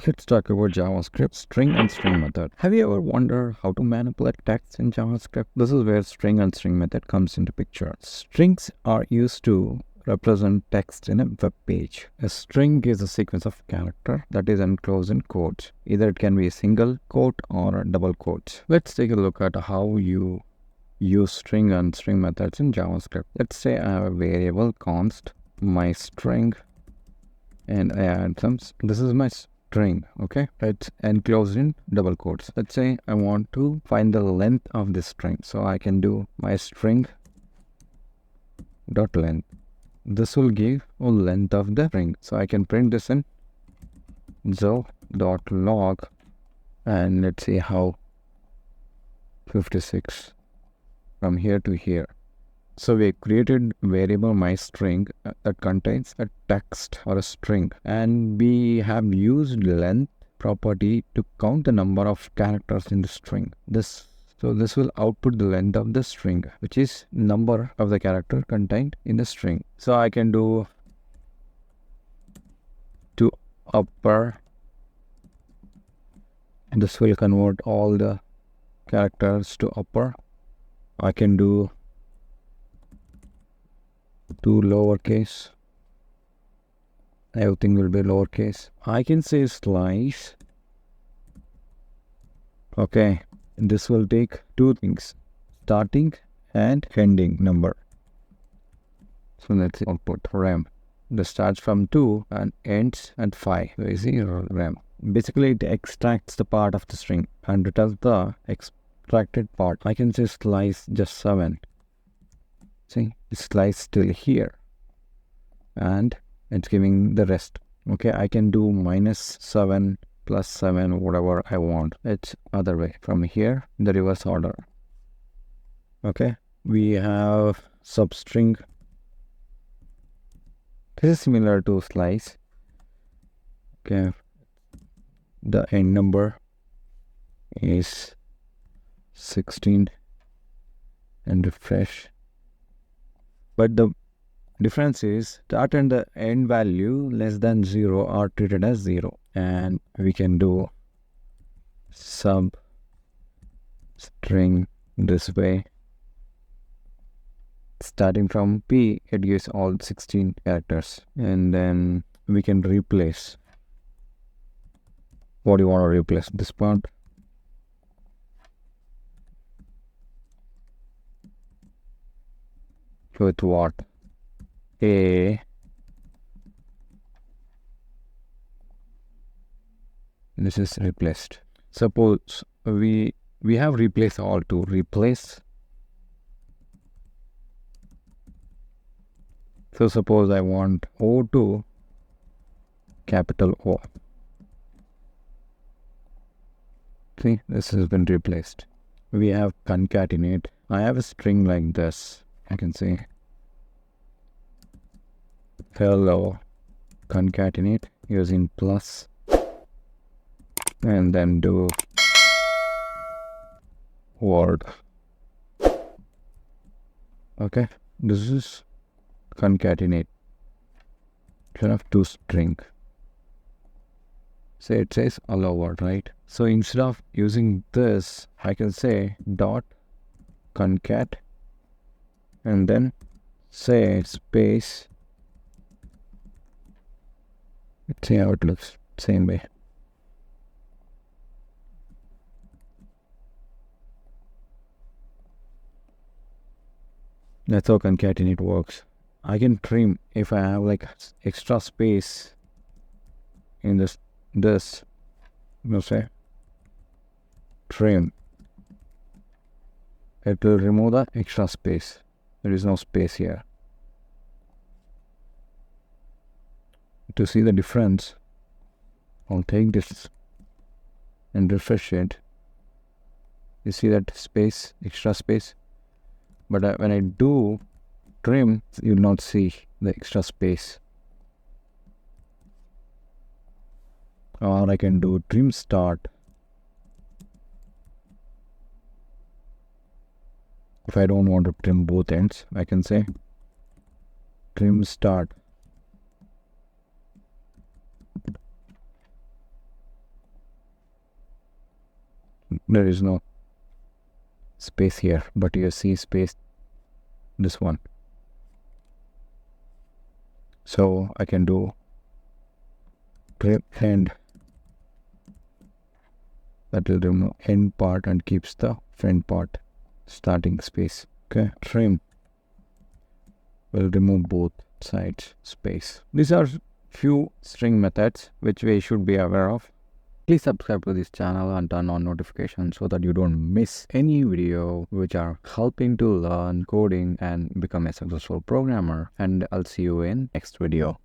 Let's talk about JavaScript string and string method. Have you ever wondered how to manipulate text in JavaScript? This is where string and string method comes into picture. Strings are used to represent text in a web page. A string is a sequence of character that is enclosed in quotes. Either it can be a single quote or a double quotes. Let's take a look at how you use string and string methods in JavaScript. Let's say I have a variable const my string and I add some. This is my string, okay? It's enclosed in double quotes. Let's say I want to find the length of this string, so I can do my string dot length. This will give a length of the string, so I can print this in dot log, and let's see how 56 from here to here. So we created variable myString that contains a text or a string, and we have used length property to count the number of characters in the string. This will output the length of the string, which is number of the character contained in the string. So I can do to upper. This will convert all the characters to upper. I can do to lowercase. Everything will be lowercase. I can say slice. Okay, this will take two things, starting and ending number. So let's output rem. This starts from 2 and ends at 5. So you see rem. Basically it extracts the part of the string and returns the extracted part. I can say slice just 7. See, slice still here and it's giving the rest. Okay, I can do -7 plus 7, whatever I want. It's other way from here in the reverse order. Okay, we have substring. This is similar to slice. Okay, the end number is 16 and refresh. But the difference is start and the end value less than 0 are treated as 0. And we can do sub string this way. Starting from P, it gives all 16 characters. And then we can replace. What do you want to replace? This part. With what? A. This is replaced. Suppose we have replaced all to replace. So suppose I want O to capital O. See, this has been replaced. We have concatenate. I have a string like this. I can say hello concatenate using plus and then do word. Okay, this is concatenate. Should have two string. Say it says hello word, right? So instead of using this, I can say dot concat and then say space. Let's see how it looks. Same way. That's how concatenate works. I can trim if I have like extra space in this say trim. It will remove the extra space. There is no space here. To see the difference, I'll take this and refresh it. You see that space, extra space? But when I do trim, you will not see the extra space. Or I can do trim start. If I don't want to trim both ends, I can say trim start. there is no space here, but you see space this one. So I can do trim end. That will remove end part and keeps the front part starting space. Okay, trim will remove both sides space. These are few string methods which we should be aware of. Please subscribe to this channel and turn on notifications so that you don't miss any video which are helping to learn coding and become a successful programmer. And I'll see you in next video.